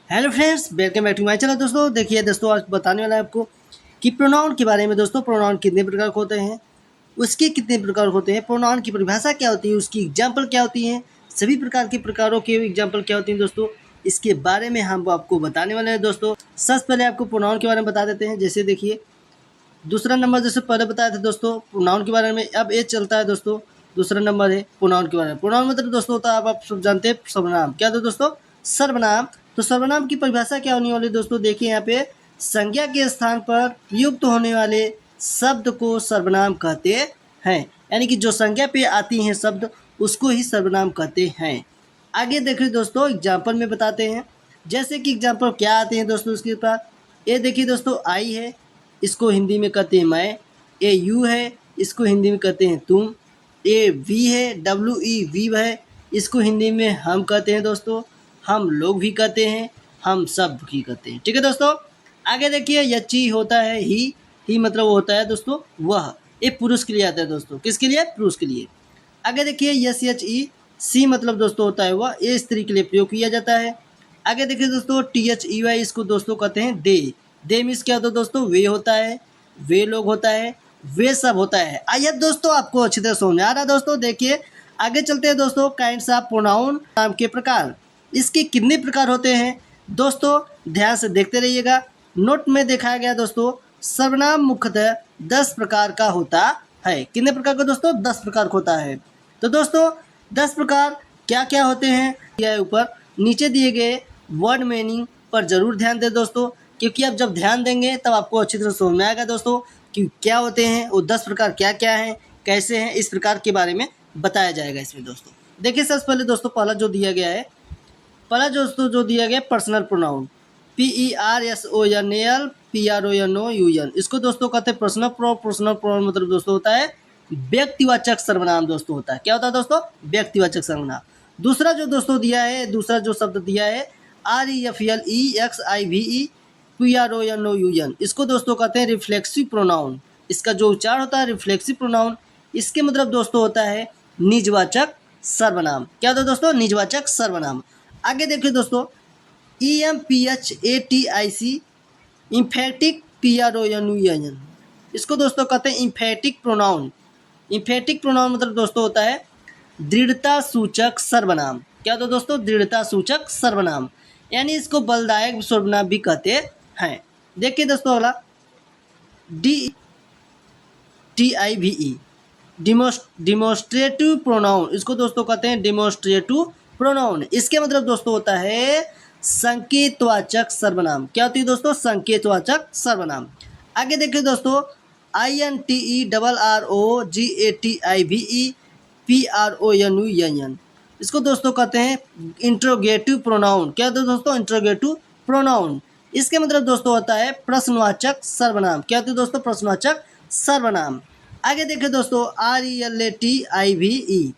Hello friends, welcome back to my channel. दोस्तों देखिए दोस्तों, आज बताने वाला है आपको कि प्रोनाउन के बारे में। दोस्तों प्रोनाउन कितने प्रकार के होते हैं, उसके कितने प्रकार होते हैं, प्रोनाउन की परिभाषा क्या होती है, उसकी एग्जाम्पल क्या होती है, सभी प्रकार के प्रकारों के एग्जाम्पल क्या होती हैं। दोस्तों इसके बारे में हम आपको बताने वाले हैं। दोस्तों सबसे पहले आपको प्रोनाउन के बारे में बता देते हैं। जैसे देखिए दूसरा नंबर जैसे पहले बताया था दोस्तों प्रोनाउन के बारे में, अब ये चलता है दोस्तों दूसरा नंबर है प्रोनाउन के बारे में। प्रोनाउन मतलब दोस्तों होता है, आप सब जानते हैं, सर्वनाम। क्या था दोस्तों? सर्वनाम। तो सर्वनाम की परिभाषा क्या होने वाली दोस्तों, देखिए यहाँ पे संज्ञा के स्थान पर प्रयुक्त होने वाले शब्द को सर्वनाम कहते हैं। यानी कि जो संज्ञा पे आती हैं शब्द उसको ही सर्वनाम कहते हैं। आगे देखिए दोस्तों एग्जाम्पल में बताते हैं। जैसे कि एग्जाम्पल क्या आते हैं दोस्तों उसके पास, ये देखिए दोस्तों आई है, इसको हिंदी में कहते हैं मैं। ए यू है, इसको हिंदी में कहते हैं तुम। ए वी है, डब्ल्यू ई वी है, इसको हिंदी में हम कहते हैं दोस्तों। हम लोग भी कहते हैं, हम सब भी कहते हैं। ठीक है दोस्तों, आगे देखिए यची होता है ही मतलब वो होता है दोस्तों वह। ये पुरुष के लिए आता है दोस्तों, किसके लिए? पुरुष के लिए। आगे देखिए यस एच ई सी मतलब दोस्तों होता है वह, ये स्त्री के लिए प्रयोग किया जाता है। आगे देखिए दोस्तों टी एच ई वाई, इसको दोस्तों कहते हैं दे मीन्स क्या होता है दोस्तों? वे होता है, वे लोग होता है, वे सब होता है। आइए दोस्तों आपको अच्छी तरह समझ में आ रहा है। दोस्तों देखिए आगे चलते हैं दोस्तों। काइंड्स ऑफ प्रोनाउन, नाम के प्रकार, इसके कितने प्रकार होते हैं दोस्तों ध्यान से देखते रहिएगा। नोट में दिखाया गया दोस्तों सर्वनाम मुख्यतः 10 प्रकार का होता है। कितने प्रकार का दोस्तों? 10 प्रकार का होता है। तो दोस्तों 10 प्रकार क्या क्या होते हैं यह ऊपर नीचे दिए गए वर्ड मीनिंग पर जरूर ध्यान दें दोस्तों, क्योंकि आप जब ध्यान देंगे तब आपको अच्छी तरह समझ में आएगा दोस्तों कि क्या होते हैं वो 10 प्रकार, क्या क्या हैं, कैसे हैं, इस प्रकार के बारे में बताया जाएगा इसमें। दोस्तों देखिए सबसे पहले दोस्तों पहला जो दिया गया है, पहला दोस्तों जो दिया गया पर्सनल प्रोनाउन, PERSONAL PRONOUN, इसको दोस्तों कहते हैं पर्सनल प्रोनाउन। मतलब दोस्तों होता है व्यक्तिवाचक सर्वनाम दोस्तों होता है। क्या होता है दोस्तों? व्यक्तिवाचक सर्वनाम। दूसरा जो दोस्तों दिया है, दूसरा जो शब्द दिया है REFLEXIVE PRONOUN, इसको दोस्तों कहते हैं रिफ्लेक्सिव प्रोनाउन। इसका जो उच्चारण होता है रिफ्लेक्सिव प्रोनाउन, इसके मतलब दोस्तों होता है निजवाचक सर्वनाम। क्या होता है दोस्तों? निजवाचक सर्वनाम। आगे देखिए दोस्तों EMPHATIC इम्फेटिक PRONOUN, इसको दोस्तों कहते हैं इम्फेटिक प्रोनाउन। इम्फेटिक प्रोनाउन मतलब दोस्तों होता है दृढ़ता सूचक सर्वनाम। क्या होता है दोस्तों? दृढ़ता सूचक सर्वनाम, यानी इसको बलदायक सर्वनाम भी कहते हैं। देखिए दोस्तों अगला DTIVE डिमोस्ट्रेटिव प्रोनाउन, इसको दोस्तों कहते हैं डिमोस्ट्रेटिव प्रोनाउन। इसके मतलब दोस्तों होता है संकेतवाचक सर्वनाम। क्या होती है दोस्तों? संकेतवाचक सर्वनाम। आगे देखिए दोस्तों INTERROGATIVE PRONOUN, इसको दोस्तों कहते हैं इंट्रोगेटिव प्रोनाउन। क्या होता है दोस्तों? Interrogative pronoun. इसके मतलब दोस्तों होता है प्रश्नवाचक सर्वनाम। क्या होती है दोस्तों? प्रश्नवाचक सर्वनाम। आगे देखिए दोस्तों RELATIVE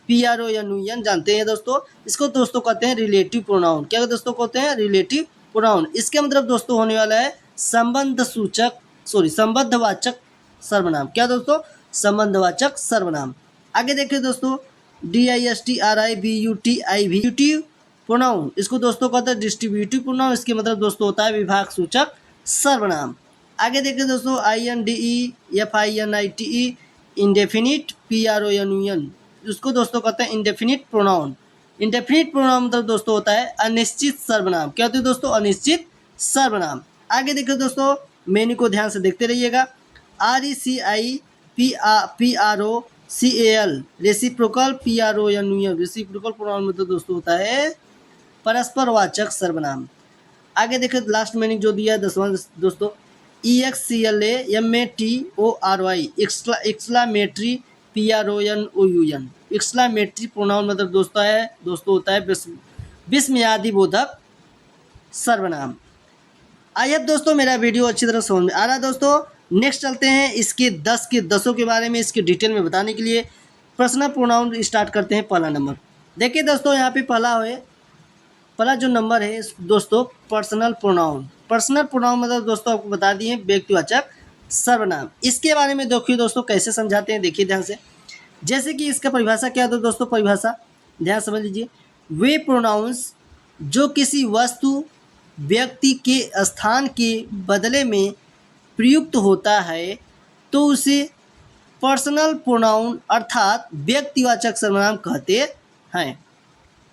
PRONOUN, जानते हैं दोस्तों, इसको दोस्तों कहते हैं रिलेटिव प्रोनाउन। क्या दोस्तों कहते हैं? Relative pronoun. इसके मतलब दोस्तों होने वाला है संबंधवाचक सर्वनाम। क्या दोस्तों? संबंधवाचक सर्वनाम। आगे देखिए दोस्तों DISTRIBUTIV प्रोनाउन, इसको दोस्तों कहते हैं डिस्ट्रीब्यूटिव प्रोनाउन। इसके मतलब दोस्तों होता है विभाग सूचक सर्वनाम। आगे देखिए दोस्तों INDEFINITE इंडेफिनिट PRONOUN, उसको दोस्तों कहते हैं इंडेफिनिट प्रोनाउन। इंडेफिनिट प्रोनाउन मतलब दोस्तों होता है अनिश्चित सर्वनाम। क्या होती है दोस्तों? अनिश्चित सर्वनाम। आगे देखिए दोस्तों मेन्यू को ध्यान से देखते रहिएगा। RECIPROCAL reciprocal PRONOUN, reciprocal pronoun मतलब दोस्तों होता है परस्परवाचक सर्वनाम। आगे देखिए लास्ट मेन्यू जो दिया है 10वां दोस्तों EXCLAMATORY exclamatory PRONOUN, exclamatory pronoun मतलब दोस्तों होता है विस्मयादि बोधक सर्वनाम। आइए दोस्तों मेरा वीडियो अच्छी तरह समझ में आ रहा है दोस्तों। नेक्स्ट चलते हैं इसके 10 के 10 के बारे में, इसके डिटेल में बताने के लिए पर्सनल प्रोनाउन स्टार्ट करते हैं। पहला नंबर देखिए दोस्तों यहाँ पे पहला जो नंबर है दोस्तों पर्सनल प्रोनाउन। पर्सनल प्रोनाउन मतलब दोस्तों आपको बता दिए व्यक्तिवाचक सर्वनाम। इसके बारे में देखिए दोस्तों कैसे समझाते हैं, देखिए ध्यान से। जैसे कि इसका परिभाषा क्या होता है दोस्तों, परिभाषा ध्यान समझ लीजिए। वे प्रोनाउंस जो किसी वस्तु व्यक्ति के स्थान के बदले में प्रयुक्त होता है तो उसे पर्सनल प्रोनाउन अर्थात व्यक्तिवाचक सर्वनाम कहते हैं।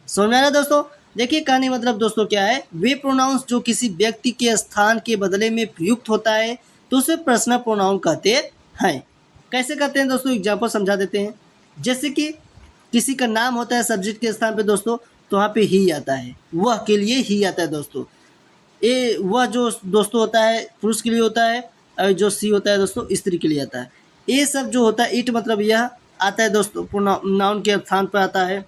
समझ में आ रहा है दोस्तों? देखिए कहने मतलब दोस्तों क्या है, वे प्रोनाउंस जो किसी व्यक्ति के स्थान के बदले में प्रयुक्त होता है तो उसे पर्सनल प्रोनाउन कहते हैं। कैसे कहते हैं दोस्तों, एग्जाम्पल समझा देते हैं। जैसे कि किसी का नाम होता है सब्जेक्ट के स्थान पे दोस्तों, तो वहाँ पे ही आता है, वह के लिए ही आता है दोस्तों। ए वह जो दोस्तों होता है पुरुष के लिए होता है, और जो सी होता है दोस्तों स्त्री के लिए आता है। ये सब जो होता है इट मतलब यह आता है दोस्तों नाउन के स्थान पर आता है।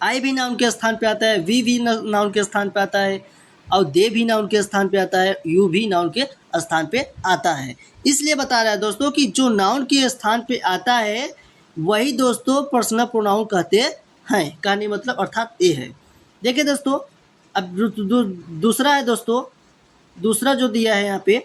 आई भी नाउन के स्थान पे आता है, वी भी नाउन के स्थान पे आता है, और दे भी नाउन के स्थान पे आता है, यू भी नाउन के स्थान पे आता है। इसलिए बता रहा है दोस्तों कि जो नाउन के स्थान पे आता है वही दोस्तों पर्सनल प्रोनाउन कहते हैं। कहने मतलब अर्थात ये है। देखिए दोस्तों अब दूसरा है दोस्तों, दूसरा जो दिया है यहाँ पे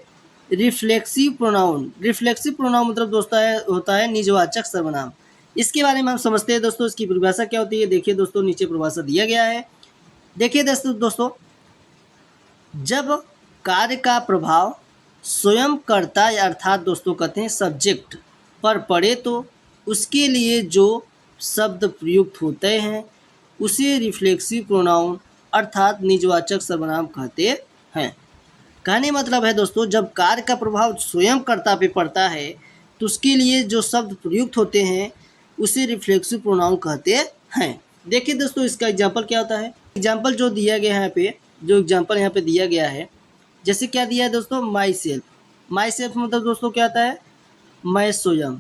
रिफ्लेक्सिव प्रोनाउन। रिफ्लेक्सिव प्रोनाउन मतलब दोस्तों होता है निजवाचक सर्वनाम। इसके बारे में हम समझते हैं दोस्तों, इसकी परिभाषा क्या होती है। देखिए दोस्तों नीचे परिभाषा दिया गया है। देखिए दोस्तों जब कार्य का प्रभाव स्वयं कर्ता या अर्थात दोस्तों कहते हैं सब्जेक्ट पर पड़े तो उसके लिए जो शब्द प्रयुक्त होते हैं उसे रिफ्लेक्सिव प्रोनाउन अर्थात निजवाचक सर्वनाम कहते हैं। कहने मतलब है दोस्तों जब कार्य का प्रभाव स्वयं कर्ता पे पड़ता है तो उसके लिए जो शब्द प्रयुक्त होते हैं उसे रिफ्लेक्सिव प्रोनाउन कहते हैं। देखिए दोस्तों इसका एग्जांपल क्या होता है। एग्जांपल जो दिया गया है यहाँ पे, जो एग्जांपल यहाँ पे दिया गया है, जैसे क्या दिया है दोस्तों माई सेल्फ। माई सेल्फ मतलब दोस्तों क्या आता है मैं स्वयं।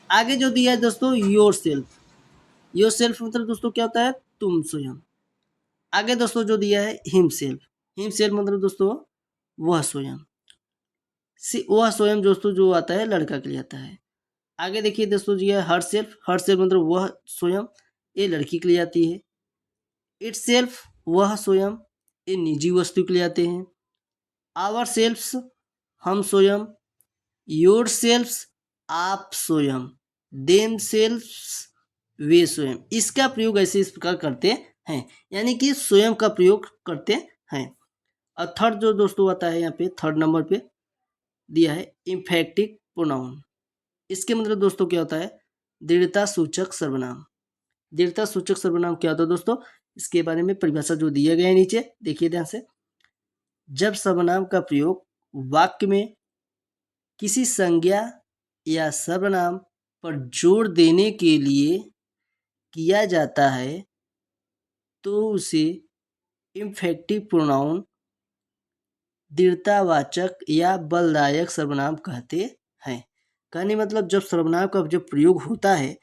आगे जो दिया है दोस्तों योर सेल्फ। योर सेल्फ मतलब दोस्तों क्या होता है तुम स्वयं। आगे दोस्तों जो दिया है हिम सेल्फ। हिम सेल्फ मतलब दोस्तों वह स्वयं। वह स्वयं दोस्तों जो आता है लड़का के लिए आता है। आगे देखिए दोस्तों जी है हर सेल्फ। हर सेल्फ मतलब वह स्वयं, ये लड़की के लिए आती है। इट सेल्फ वह स्वयं, ये निजी वस्तु के लिए आते हैं। आवर सेल्फ्स हम स्वयं। योर सेल्फ्स आप स्वयं। देम सेल्फ्स वे स्वयं। इसका प्रयोग ऐसे इस प्रकार करते हैं, यानी कि स्वयं का प्रयोग करते हैं। और थर्ड जो दोस्तों आता है यहाँ पे थर्ड नंबर पे दिया है इम्फेक्टिव प्रोनाउन। इसके मतलब दोस्तों क्या होता है दृढ़ता सूचक सर्वनाम। दृढ़ता सूचक सर्वनाम क्या होता है दोस्तों, इसके बारे में परिभाषा जो दिया गया है नीचे देखिए ध्यान से। जब सर्वनाम का प्रयोग वाक्य में किसी संज्ञा या सर्वनाम पर जोर देने के लिए किया जाता है तो उसे इम्फेक्टिव प्रोनाउन दृढ़तावाचक या बलदायक सर्वनाम कहते हैं। कहने मतलब जब सर्वनाम का जब प्रयोग होता है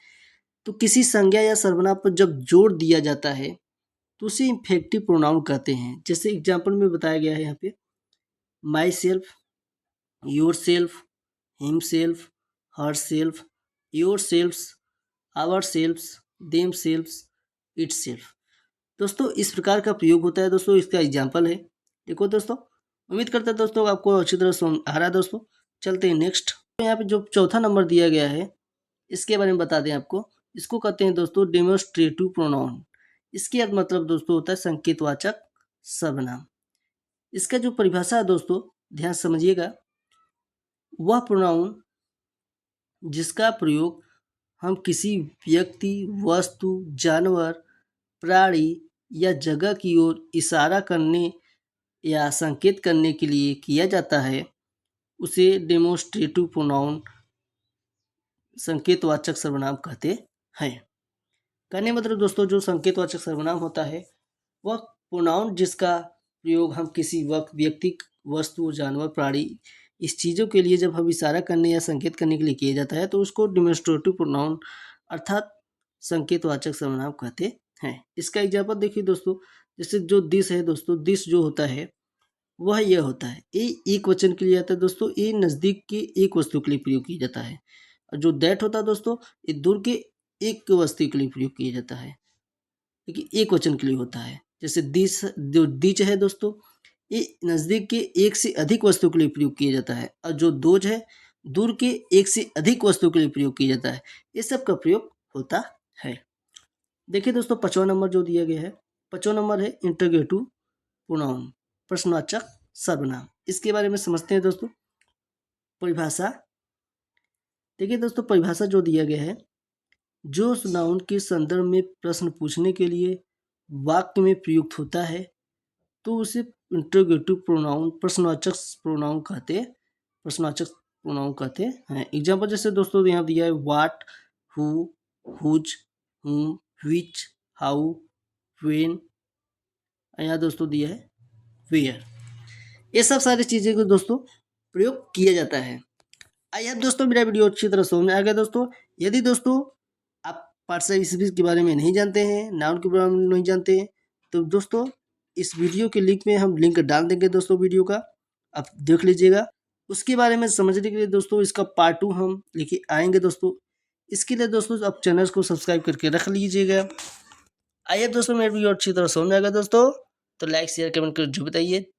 तो किसी संज्ञा या सर्वनाम पर जब जोर दिया जाता है तो उसे इम्फेक्टिव प्रोनाउन कहते हैं। जैसे एग्जाम्पल में बताया गया है यहाँ पे myself, yourself, himself, herself, yourselves, ourselves, themselves, itself. दोस्तों इस प्रकार का प्रयोग होता है दोस्तों, इसका एग्जाम्पल है। देखो दोस्तों उम्मीद करता है दोस्तों आपको अच्छी तरह समझ आ रहा है। दोस्तों चलते हैं नेक्स्ट। यहाँ पे जो चौथा नंबर दिया गया है इसके बारे में बता दें आपको। इसको कहते हैं दोस्तों डेमोस्ट्रेटिव प्रोनाउन। इसके अर्थ मतलब दोस्तों होता है संकेतवाचक सर्वनाम। इसका जो परिभाषा है दोस्तों ध्यान समझिएगा, वह प्रोनाउन जिसका प्रयोग हम किसी व्यक्ति, वस्तु, जानवर, प्राणी या जगह की ओर इशारा करने या संकेत करने के लिए किया जाता है उसे डेमोस्ट्रेटिव प्रोनाउन संकेतवाचक सर्वनाम कहते हैं। कहने मतलब दोस्तों जो संकेतवाचक सर्वनाम होता है वह प्रोनाउन जिसका प्रयोग हम किसी व्यक्ति, वस्तु, जानवर, प्राणी इस चीज़ों के लिए जब हम इशारा करने या संकेत करने के लिए किया जाता है तो उसको डेमोस्ट्रेटिव प्रोनाउन अर्थात संकेतवाचक सर्वनाम कहते हैं। इसका एग्जाम्पल देखिए दोस्तों, जैसे जो दिस है दोस्तों, दिस जो होता है वह यह होता है, ये एक वचन के लिए आता है दोस्तों, ये नज़दीक के एक वस्तु के लिए प्रयोग किया जाता है। और जो दैट होता है दोस्तों ये दूर के एक वस्तु के लिए प्रयोग किया जाता है, लेकिन एक वचन के लिए होता है। जैसे दिस जो दिच है दोस्तों ये नज़दीक के एक से अधिक वस्तु के लिए प्रयोग किया जाता है, और जो दोज है दूर के एक से अधिक वस्तु के लिए प्रयोग किया जाता है। ये सब का प्रयोग होता है। देखिए दोस्तों 5वां नंबर जो दिया गया है, 5वां नंबर है इंटरगेटिव प्रोनाउन। प्रश्नवाचक सर्वनाम। इसके बारे में समझते हैं दोस्तों। परिभाषा देखिए दोस्तों, परिभाषा जो दिया गया है, जो नाउन के संदर्भ में प्रश्न पूछने के लिए वाक्य में प्रयुक्त होता है तो उसे इंट्रोगेटिव प्रोनाउन प्रश्नवाचक प्रोनाउन कहते हैं। एग्जाम्पल जैसे दोस्तों यहाँ दिया है व्हाट, हु, हुज, हुम, व्हिच, हाउ, व्हेन, यहाँ दोस्तों दिया है वेयर। ये सब सारी चीज़ें को दोस्तों प्रयोग किया जाता है। आई होप दोस्तों मेरा वीडियो अच्छी तरह समझ में आ गया दोस्तों। यदि दोस्तों आप पार्टस स्पीच के बारे में नहीं जानते हैं, नाउन के बारे में नहीं जानते हैं, तो दोस्तों इस वीडियो के लिंक में हम लिंक डाल देंगे दोस्तों, वीडियो का आप देख लीजिएगा। उसके बारे में समझने के लिए दोस्तों इसका पार्ट 2 हम लेके आएंगे दोस्तों। इसके लिए दोस्तों आप चैनल को सब्सक्राइब करके रख लीजिएगा। आई होप दोस्तों मेरा वीडियो अच्छी तरह समझ में आ गया दोस्तों, तो लाइक शेयर कमेंट कर जो बताइए।